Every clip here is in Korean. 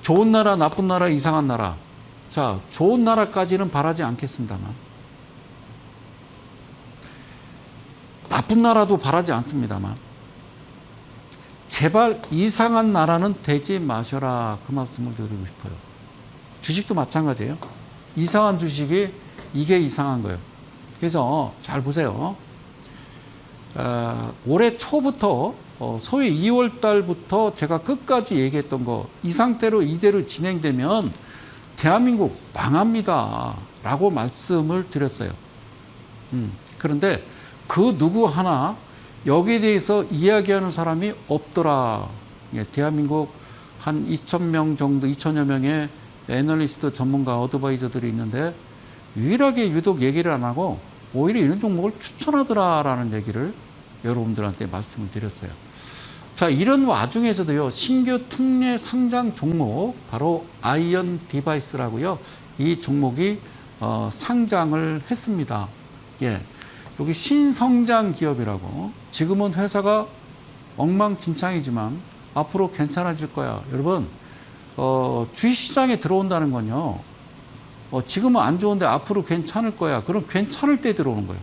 좋은 나라, 나쁜 나라, 이상한 나라. 자, 좋은 나라까지는 바라지 않겠습니다만 나쁜 나라도 바라지 않습니다만 제발 이상한 나라는 되지 마셔라, 그 말씀을 드리고 싶어요. 주식도 마찬가지예요. 이상한 주식이 이게 이상한 거예요. 그래서 잘 보세요. 올해 초부터 소위 2월 달부터 제가 끝까지 얘기했던 거, 이 상태로 이대로 진행되면 대한민국 망합니다 라고 말씀을 드렸어요. 그런데 그 누구 하나 여기에 대해서 이야기하는 사람이 없더라. 예, 대한민국 한 2,000명 정도, 2,000여 명의 애널리스트 전문가 어드바이저들이 있는데 유일하게 유독 얘기를 안 하고 오히려 이런 종목을 추천하더라라는 얘기를 여러분들한테 말씀을 드렸어요. 자, 이런 와중에서도요, 신규 특례 상장 종목, 바로 아이언 디바이스라고요, 이 종목이 상장을 했습니다. 예, 여기 신성장 기업이라고. 지금은 회사가 엉망진창이지만 앞으로 괜찮아질 거야. 여러분, 주식시장에 들어온다는 건요, 지금은 안 좋은데 앞으로 괜찮을 거야. 그럼 괜찮을 때 들어오는 거예요.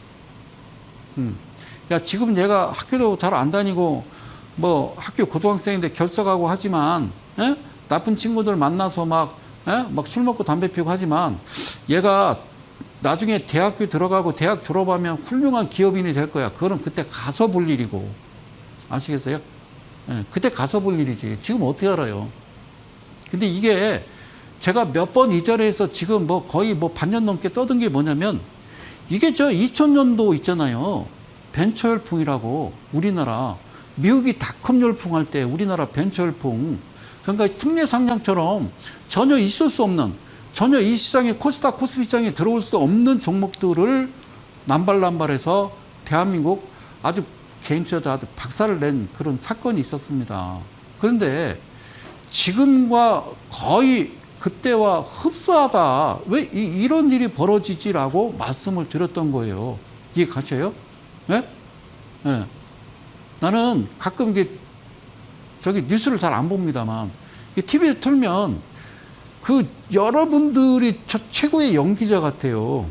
야, 지금 얘가 학교도 잘 안 다니고 뭐 학교 고등학생인데 결석하고 하지만, 예? 나쁜 친구들 만나서 막 술 먹고 담배 피우고 하지만 얘가 나중에 대학교 들어가고 대학 졸업하면 훌륭한 기업인이 될 거야. 그거는 그때 가서 볼 일이고. 아시겠어요? 예, 그때 가서 볼 일이지. 지금 어떻게 알아요? 근데 이게 제가 몇 번 이 자리에서 지금 뭐 거의 뭐 반년 넘게 떠든 게 뭐냐면, 이게 저 2000년도 있잖아요. 벤처 열풍이라고. 우리나라 미국이 닷컴 열풍할 때 우리나라 벤처 열풍. 그러니까 특례 상장처럼 전혀 있을 수 없는, 전혀 이 시장에 코스닥 코스피 시장에 들어올 수 없는 종목들을 남발남발해서 대한민국 아주 개인 투자자 아주 박살을 낸 그런 사건이 있었습니다. 그런데 지금과 거의 그때와 흡사하다. 왜 이런 일이 벌어지지라고 말씀을 드렸던 거예요. 이해 가셔요? 네? 네. 나는 가끔 이게 저기 뉴스를 잘 안 봅니다만, TV에 틀면 그 여러분들이 최고의 연기자 같아요.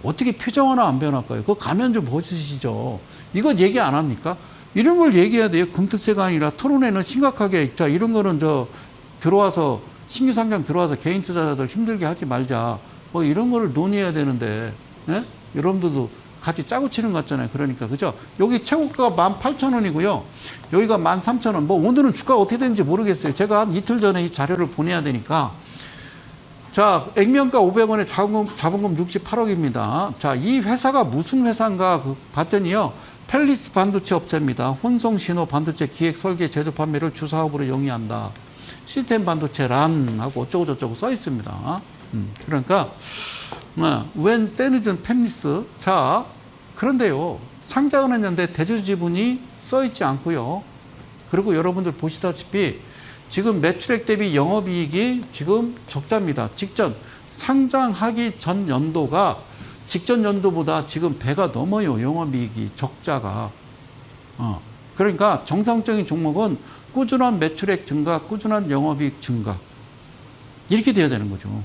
어떻게 표정 하나 안 변할까요? 그거 가면 좀 벗으시죠. 이거 얘기 안 합니까? 이런 걸 얘기해야 돼요. 금투세가 아니라 토론회는 심각하게, 자, 이런 거는 들어와서 신규 상장 들어와서 개인 투자자들 힘들게 하지 말자. 뭐 이런 거를 논의해야 되는데, 예? 여러분들도 같이 짜고 치는 것 같잖아요. 그러니까, 그죠? 여기 최고가가 18,000원이고요. 여기가 13,000원. 뭐 오늘은 주가가 어떻게 되는지 모르겠어요. 제가 한 이틀 전에 이 자료를 보내야 되니까. 자, 액면가 500원에 자본금 68억입니다. 자, 이 회사가 무슨 회사인가 봤더니요, 펠리스 반도체 업체입니다. 혼성 신호 반도체 기획 설계 제조 판매를 주 사업으로 영위한다. 시스템 반도체 란 하고 어쩌고저쩌고 써 있습니다. 그러니까 웬 때늦은 팹리스. 자, 그런데요, 상장을 했는데 대주 지분이 써 있지 않고요. 그리고 여러분들 보시다시피 지금 매출액 대비 영업이익이 지금 적자입니다. 상장하기 전 연도가 직전 연도보다 지금 배가 넘어요. 영업이익이, 적자가. 그러니까 정상적인 종목은 꾸준한 매출액 증가, 꾸준한 영업이익 증가, 이렇게 돼야 되는 거죠.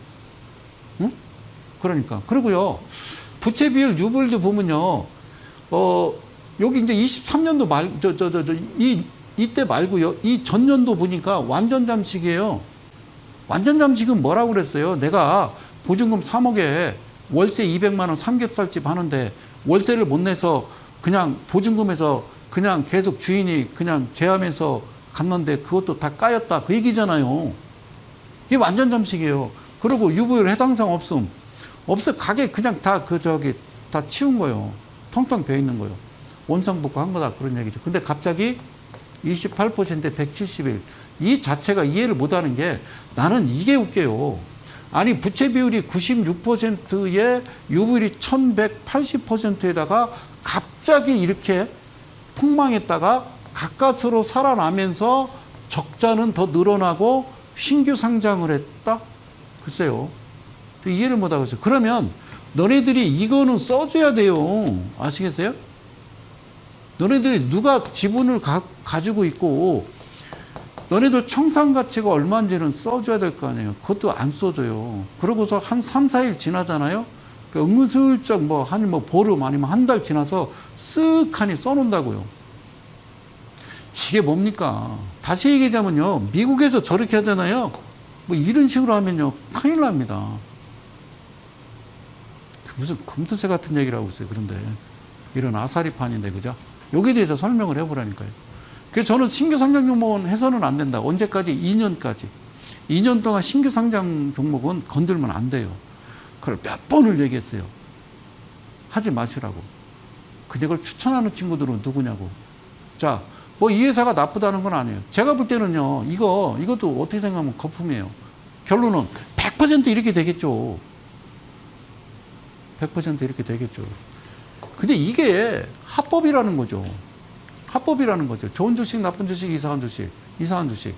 응? 그러니까. 그리고요, 부채 비율 유불도 보면요, 여기 이제 23년도 이때 말고요, 이 전년도 보니까 완전 잠식이에요. 완전 잠식은 뭐라고 그랬어요? 내가 보증금 3억에 월세 200만 원 삼겹살집 하는데 월세를 못 내서 그냥 보증금에서 그냥 계속 주인이 그냥 제하면서 갔는데 그것도 다 까였다. 그 얘기잖아요. 이게 완전 잠식이에요. 그리고 유보율 해당사항 없음. 가게 그냥 다 다 치운 거예요. 텅텅 비어 있는 거예요. 원상복구 한 거다. 그런 얘기죠. 근데 갑자기 28%에 171. 이 자체가 이해를 못 하는 게, 나는 이게 웃겨요. 아니, 부채 비율이 96%에 유보율이 1180%에다가 갑자기 이렇게 폭망했다가 가까스로 살아나면서 적자는 더 늘어나고 신규 상장을 했다? 글쎄요. 이해를 못 하고 있어요. 그러면 너네들이 이거는 써줘야 돼요. 아시겠어요? 너네들이 누가 지분을 가지고 있고 너네들 청산 가치가 얼마인지는 써줘야 될 거 아니에요. 그것도 안 써줘요. 그러고서 한 3, 4일 지나잖아요. 그 은근슬쩍 뭐 보름 아니면 한 달 지나서 쓱하니 써놓는다고요. 이게 뭡니까? 다시 얘기하자면요. 미국에서 저렇게 하잖아요. 뭐 이런 식으로 하면요. 큰일 납니다. 무슨 금투새 같은 얘기를 하고 있어요. 그런데 이런 아사리판인데, 그죠? 여기에 대해서 설명을 해보라니까요. 그래서 저는 신규 상장 종목은 해서는 안 된다. 언제까지? 2년까지. 2년 동안 신규 상장 종목은 건들면 안 돼요. 그걸 몇 번을 얘기했어요. 하지 마시라고. 그걸 추천하는 친구들은 누구냐고. 자, 뭐 이 회사가 나쁘다는 건 아니에요. 제가 볼 때는요, 이것도 어떻게 생각하면 거품이에요. 결론은 100% 이렇게 되겠죠. 100% 이렇게 되겠죠. 근데 이게 합법이라는 거죠. 합법이라는 거죠. 좋은 주식, 나쁜 주식, 이상한 주식, 이상한 주식.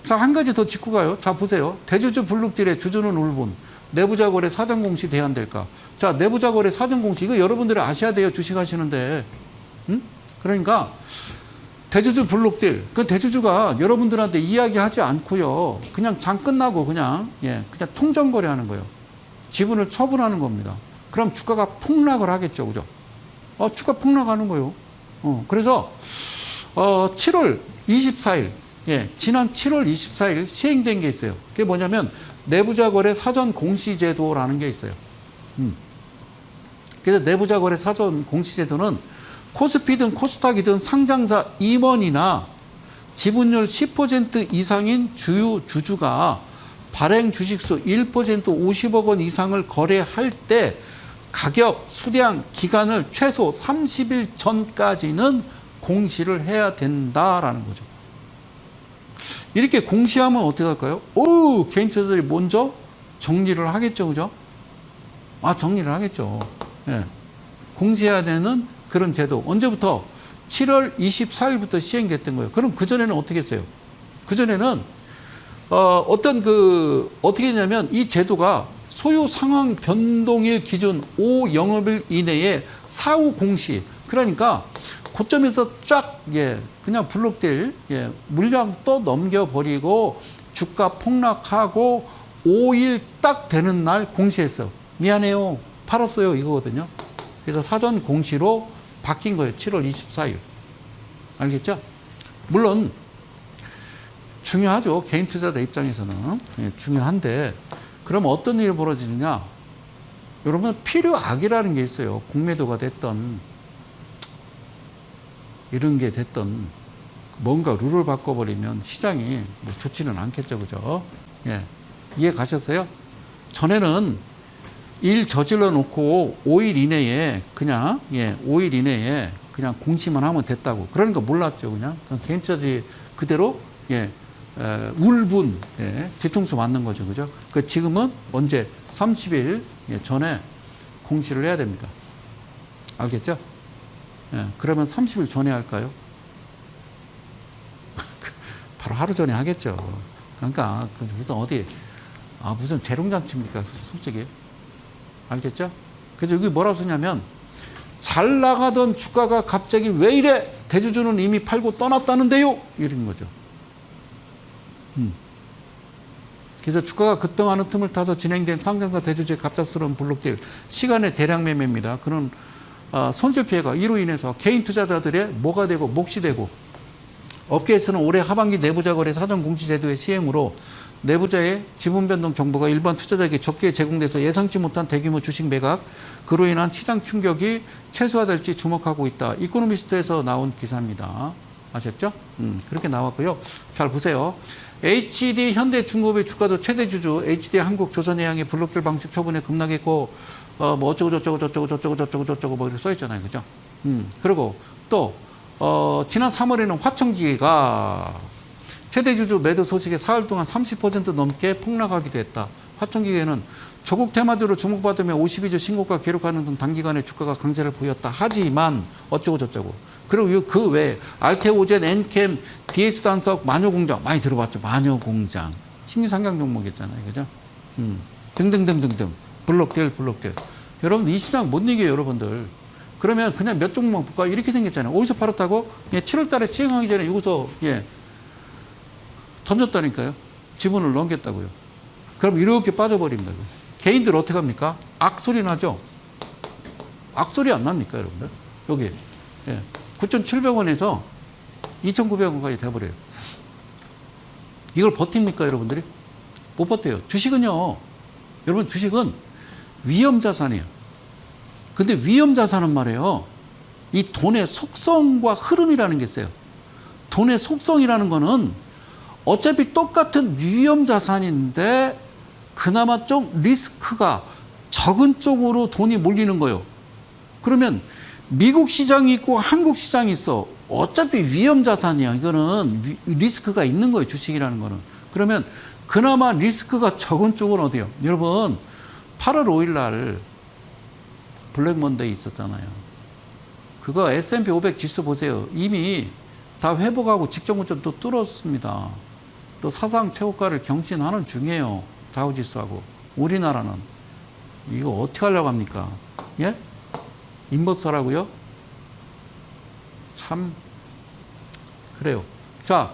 자, 한 가지 더 짚고 가요. 자, 보세요. 대주주 블록딜의 주주는 울분. 내부자 거래 사전 공시 대안될까? 자, 내부자 거래 사전 공시. 이거 여러분들이 아셔야 돼요. 주식 하시는데. 응? 그러니까, 대주주 블록딜. 그 대주주가 여러분들한테 이야기하지 않고요. 그냥 장 끝나고 그냥 통정 거래하는 거예요. 지분을 처분하는 겁니다. 그럼 주가가 폭락을 하겠죠. 그죠? 주가 폭락하는 거예요. 그래서, 7월 24일, 지난 7월 24일 시행된 게 있어요. 그게 뭐냐면, 내부자 거래 사전 공시제도라는 게 있어요. 그래서 내부자 거래 사전 공시제도는 코스피든 코스닥이든 상장사 임원이나 지분율 10% 이상인 주요 주주가 발행 주식수 1% 50억 원 이상을 거래할 때 가격, 수량, 기간을 최소 30일 전까지는 공시를 해야 된다라는 거죠. 이렇게 공시하면 어떻게 할까요? 개인 투자자들이 먼저 정리를 하겠죠, 그죠? 정리를 하겠죠. 공시해야 되는 그런 제도. 언제부터? 7월 24일부터 시행됐던 거예요. 그럼 그전에는 어떻게 했어요? 그전에는, 어떻게 했냐면 이 제도가 소유 상황 변동일 기준 5영업일 이내에 사후 공시. 그러니까 고점에서 쫙, 그냥 블록딜, 물량 또 넘겨버리고 주가 폭락하고 5일 딱 되는 날 공시했어. 미안해요. 팔았어요. 이거거든요. 그래서 사전 공시로 바뀐 거예요. 7월 24일. 알겠죠? 물론, 중요하죠. 개인 투자자 입장에서는. 중요한데, 그럼 어떤 일이 벌어지느냐? 여러분, 필요악이라는 게 있어요. 공매도가 됐던, 이런 게 됐던, 뭔가 룰을 바꿔버리면 시장이 뭐 좋지는 않겠죠. 그죠? 이해 가셨어요? 전에는 일 저질러 놓고 5일 이내에 그냥, 5일 이내에 그냥 공시만 하면 됐다고. 그러니까 몰랐죠. 그냥 개인 투자자들이 그대로, 울분, 뒤통수 맞는 거죠. 그죠? 그 지금은 언제? 30일 전에 공시를 해야 됩니다. 알겠죠? 그러면 30일 전에 할까요? 바로 하루 전에 하겠죠. 그러니까 무슨 재롱잔치입니까? 솔직히. 알겠죠? 그래서 여기 뭐라고 쓰냐면, 잘 나가던 주가가 갑자기 왜 이래? 대주주는 이미 팔고 떠났다는데요? 이런 거죠. 그래서 주가가 급등하는 틈을 타서 진행된 상장사 대주주의 갑작스러운 블록딜, 시간의 대량 매매입니다. 그런 손실 피해가 이로 인해서 개인 투자자들의 뭐가 되고 몫이 되고, 업계에서는 올해 하반기 내부자 거래 사전 공시 제도의 시행으로 내부자의 지분 변동 정보가 일반 투자자에게 적게 제공돼서 예상치 못한 대규모 주식 매각, 그로 인한 시장 충격이 최소화될지 주목하고 있다. 이코노미스트에서 나온 기사입니다. 아셨죠? 그렇게 나왔고요. 잘 보세요. HD 현대중공업의 주가도 최대 주주 HD 한국 조선해양의 블록딜 방식 처분에 급락했고, 뭐 어쩌고 뭐 이렇게 써 있잖아요. 그죠? 그리고 또 지난 3월에는 화천기계가 최대 주주 매도 소식에 사흘 동안 30% 넘게 폭락하기도 했다. 화천기계는 조국 테마주로 주목받으며 52주 신고가 기록하는 등 단기간에 주가가 강세를 보였다. 하지만 어쩌고. 그리고 그 외에 알테오젠, 엔캠, DS 단석, 마녀공장 많이 들어봤죠. 마녀공장 신규 상장 종목이었잖아요. 그죠? 등등등등등 블록딜. 여러분 이 시장 못 이겨요. 여러분들. 그러면 그냥 몇 종목 볼까? 이렇게 생겼잖아요. 어디서 팔았다고? 7월 달에 시행하기 전에 여기서 던졌다니까요. 지분을 넘겼다고요. 그럼 이렇게 빠져버립니다. 개인들 어떻게 합니까? 악소리 나죠? 악소리 안 납니까, 여러분들? 여기. 예. 9,700원에서 2,900원까지 돼버려요. 이걸 버팁니까, 여러분들이? 못 버텨요. 주식은요, 여러분, 주식은 위험자산이에요. 근데 위험자산은 말이에요. 이 돈의 속성과 흐름이라는 게 있어요. 돈의 속성이라는 거는 어차피 똑같은 위험자산인데 그나마 좀 리스크가 적은 쪽으로 돈이 몰리는 거예요. 그러면 미국 시장이 있고 한국 시장이 있어. 어차피 위험자산이야. 이거는 리스크가 있는 거예요. 주식이라는 거는. 그러면 그나마 리스크가 적은 쪽은 어디요? 여러분 8월 5일 날 블랙 먼데이 있었잖아요. 그거 S&P 500 지수 보세요. 이미 다 회복하고 직전 고점 또 뚫었습니다. 또 사상 최고가를 경신하는 중이에요. 다우지수하고. 우리나라는 이거 어떻게 하려고 합니까? 예? 인버서라고요? 참 그래요. 자,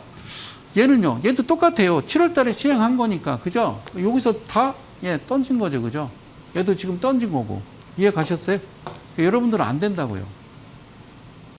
얘는요. 얘도 똑같아요. 7월 달에 시행한 거니까. 그죠? 여기서 다 던진 거죠. 그죠? 얘도 지금 던진 거고. 이해 가셨어요? 여러분들은 안 된다고요.